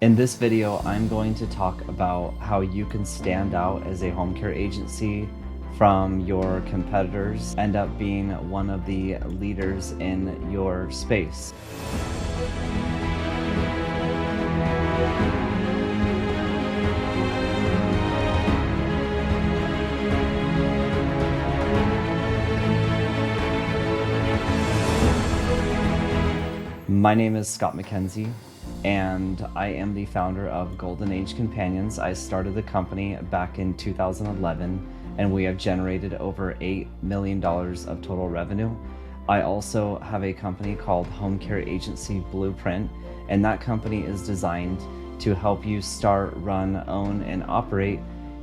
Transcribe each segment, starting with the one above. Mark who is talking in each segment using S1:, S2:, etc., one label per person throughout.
S1: In this video, I'm going to talk about how you can stand out as a home care agency from your competitors, end up being one of the leaders in your space. My name is Scott McKenzie, and I am the founder of Golden Age Companions. I started the company back in 2011, and we have generated over $8 million of total revenue. I also have a company called Home Care Agency Blueprint, and that company is designed to help you start, run, own, and operate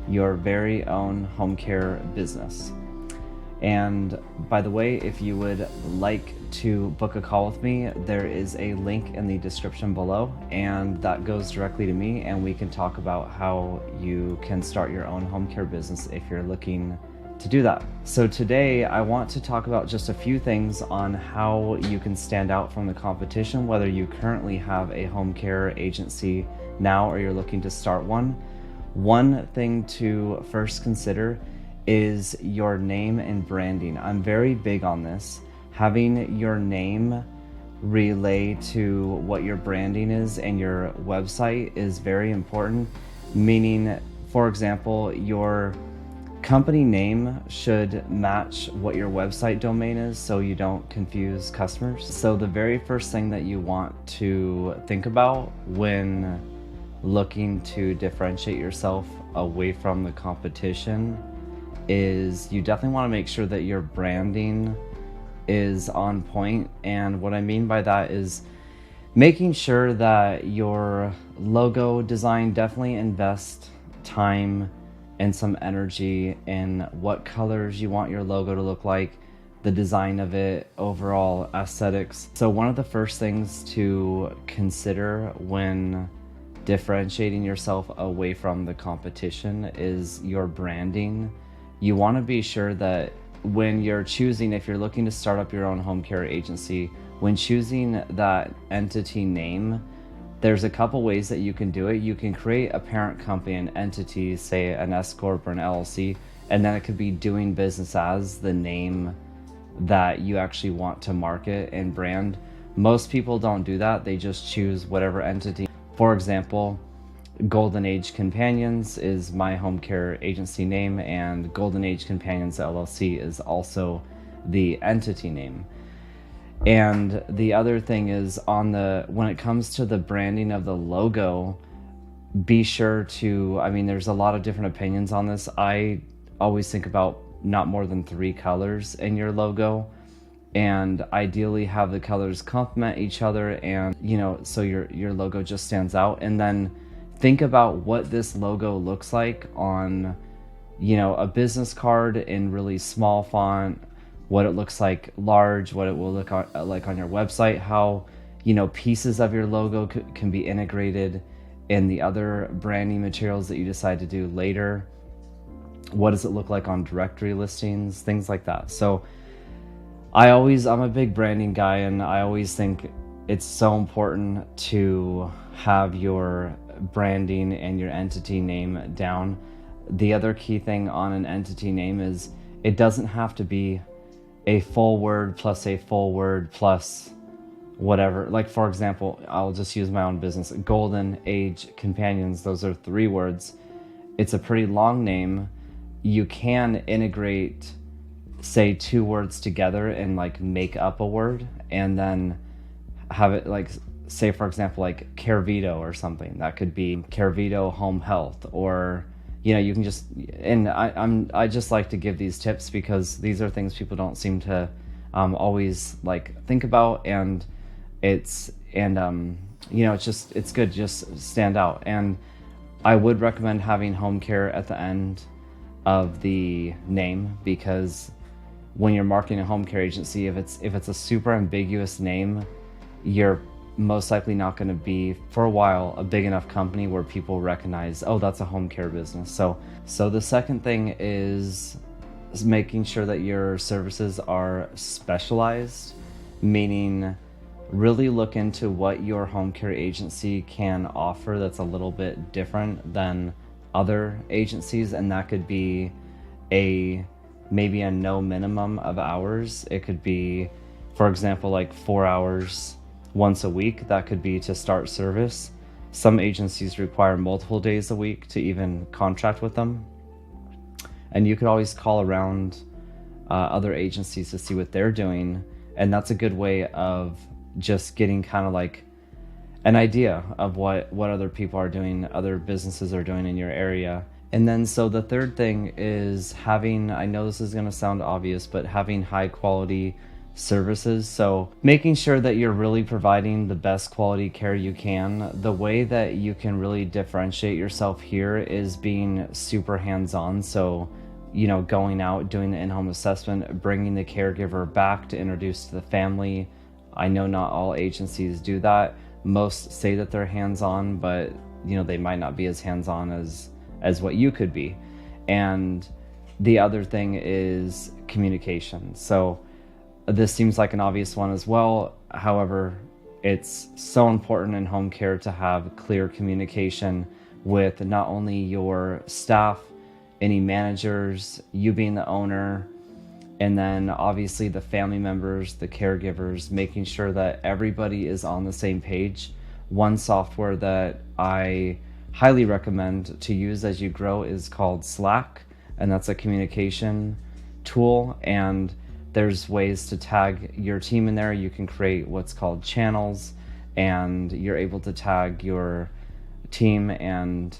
S1: your very own home care business. And by the way, if you would like to book a call with me, there is a link in the description below, and that goes directly to me, and we can talk about how you can start your own home care business if you're looking to do that. So today I want to talk about just a few things on how you can stand out from the competition, whether you currently have a home care agency now or you're looking to start one. One thing to first consider is your name and branding. I'm very big on this. Having your name relay to what your branding is and your website is very important. Meaning, for example, your company name should match what your website domain is so you don't confuse customers. So the very first thing that you want to think about when looking to differentiate yourself away from the competition is you definitely want to make sure that your branding is on point. And what I mean by that is making sure that your logo design, definitely invest time and some energy in what colors you want your logo to look like, the design of it, overall aesthetics. So one of the first things to consider when differentiating yourself away from the competition is your branding. You want to be sure that when you're choosing, if you're looking to start up your own home care agency, when choosing that entity name, there's a couple ways that you can do it. You can create a parent company, an entity, say an S Corp or an LLC, and then it could be doing business as the name that you actually want to market and brand. Most people don't do that. They just choose whatever entity. For example, Golden Age Companions is my home care agency name, and Golden Age Companions LLC is also the entity name. And the other thing is when it comes to the branding of the logo, be sure to, there's a lot of different opinions on this. I always think about not more than 3 colors in your logo, and ideally have the colors complement each other, and so your logo just stands out. And then think about what this logo looks like on, a business card in really small font, what it looks like large, what it will look like on your website, how, pieces of your logo can be integrated in the other branding materials that you decide to do later. What does it look like on directory listings, things like that. So I'm a big branding guy, and I always think it's so important to have your branding and your entity name down. The other key thing on an entity name is it doesn't have to be a full word plus a full word plus whatever. Like, for example, I'll just use my own business, Golden Age Companions. Those are 3 words. It's a pretty long name. You can integrate, say, 2 words together and make up a word, and then have it say, for example, like Carevito or something. That could be Carevito Home Health, or you can just, and I just like to give these tips because these are things people don't seem to always think about, and it's good, just stand out. And I would recommend having home care at the end of the name, because when you're marketing a home care agency, if it's a super ambiguous name, you're most likely not going to be, for a while, a big enough company where people recognize, oh, that's a home care business. So the second thing is making sure that your services are specialized, meaning really look into what your home care agency can offer that's a little bit different than other agencies, and that could be maybe a no minimum of hours. It could be, for example, like 4 hours once a week. That could be to start service. Some agencies require multiple days a week to even contract with them. And you could always call around other agencies to see what they're doing. And that's a good way of just getting kind of like an idea of what other people are doing, other businesses are doing in your area. And then so the third thing is having, I know this is going to sound obvious, but having high quality services. So making sure that you're really providing the best quality care you can. The way that you can really differentiate yourself here is being super hands-on. So, you know, going out, doing the in-home assessment, bringing the caregiver back to introduce to the family. I know not all agencies do that. Most say that they're hands-on, but you know, they might not be as hands-on as what you could be. And the other thing is communication. So this seems like an obvious one as well. However, it's so important in home care to have clear communication with not only your staff, any managers, you being the owner, and then obviously the family members, the caregivers, making sure that everybody is on the same page. One software that I highly recommend to use as you grow is called Slack, and that's a communication tool. And there's ways to tag your team in there. You can create what's called channels, and you're able to tag your team and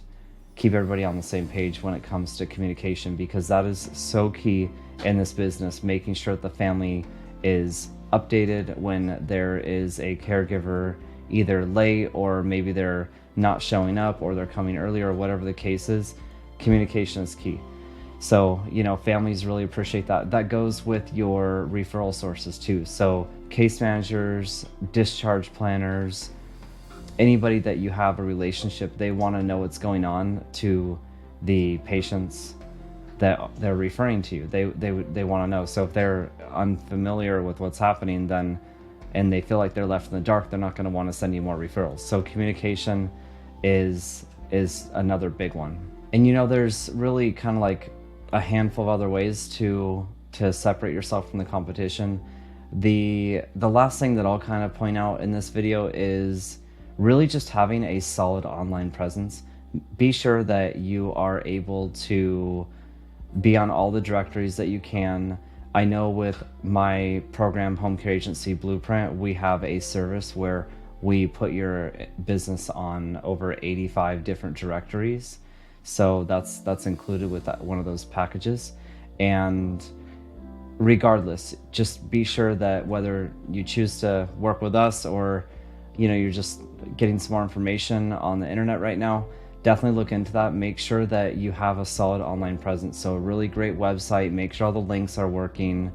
S1: keep everybody on the same page when it comes to communication, because that is so key in this business, making sure that the family is updated when there is a caregiver either late, or maybe they're not showing up, or they're coming early, or whatever the case is. Communication is key. So, you know, families really appreciate that. That goes with your referral sources too. So case managers, discharge planners, anybody that you have a relationship, they want to know what's going on to the patients that they're referring to you. They want to know. So if they're unfamiliar with what's happening, then, and they feel like they're left in the dark, they're not going to want to send you more referrals. So communication is another big one. And you know, there's really kind of like a handful of other ways to separate yourself from the competition. The last thing that I'll kind of point out in this video is really just having a solid online presence. Be sure that you are able to be on all the directories that you can. I know with my program, Home Care Agency Blueprint, we have a service where we put your business on over 85 different directories. So that's included with one of those packages. And regardless, just be sure that whether you choose to work with us or, you know, you're just getting some more information on the internet right now, definitely look into that. Make sure that you have a solid online presence. So a really great website, make sure all the links are working,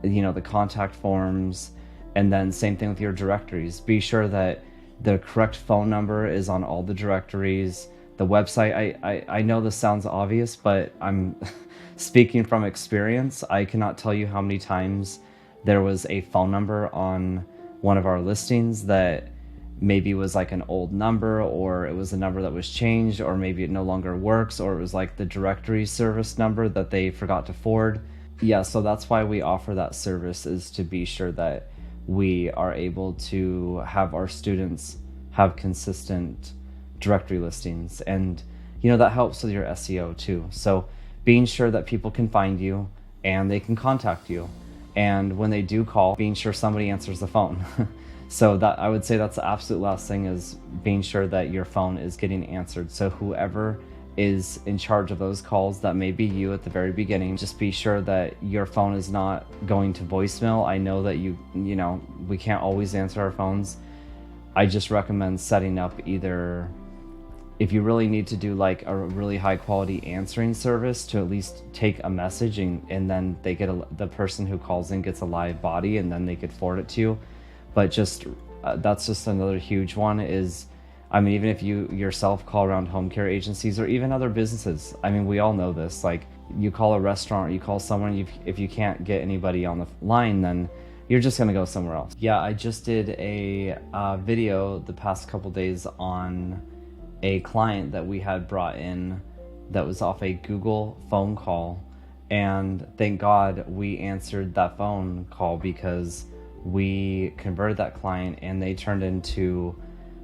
S1: you know, the contact forms, and then same thing with your directories. Be sure that the correct phone number is on all the directories. The website, I know this sounds obvious, but I'm speaking from experience. I cannot tell you how many times there was a phone number on one of our listings that maybe was like an old number, or it was a number that was changed, or maybe it no longer works, or it was like the directory service number that they forgot to forward. Yeah, so that's why we offer that service, is to be sure that we are able to have our students have consistent directory listings. And you know, that helps with your SEO too. So being sure that people can find you and they can contact you, and when they do call, being sure somebody answers the phone. So that, I would say that's the absolute last thing, is being sure that your phone is getting answered. So whoever is in charge of those calls, that may be you at the very beginning, just be sure that your phone is not going to voicemail. I know that you know, we can't always answer our phones. I just recommend setting up either, if you really need to do like a really high quality answering service, to at least take a message and then they get the person who calls in gets a live body, and then they could forward it to you. But just that's just another huge one, is, I mean, even if you yourself call around home care agencies or even other businesses, I mean, we all know this, like you call a restaurant or you call someone, if you can't get anybody on the line, then you're just gonna go somewhere else. Yeah, I just did a video the past couple days on a client that we had brought in that was off a Google phone call, and thank God we answered that phone call because we converted that client and they turned into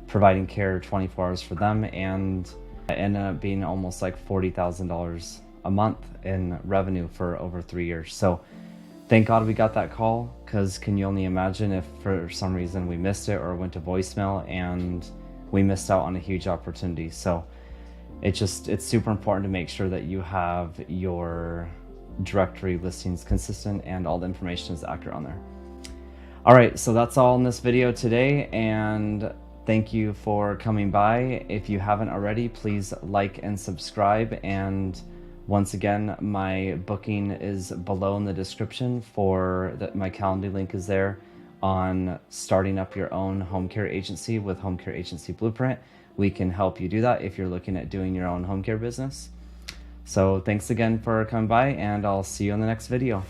S1: providing care 24 hours for them, and it ended up being almost like $40,000 a month in revenue for over 3 years. So thank God we got that call, because can you only imagine if for some reason we missed it or went to voicemail and we missed out on a huge opportunity. So it's super important to make sure that you have your directory listings consistent and all the information is accurate on there. All right, so that's all in this video today, and thank you for coming by. If you haven't already, please like and subscribe. And once again, my booking is below in the description for my Calendly link is there on starting up your own home care agency with Home Care Agency Blueprint. We can help you do that if you're looking at doing your own home care business. So thanks again for coming by, and I'll see you in the next video.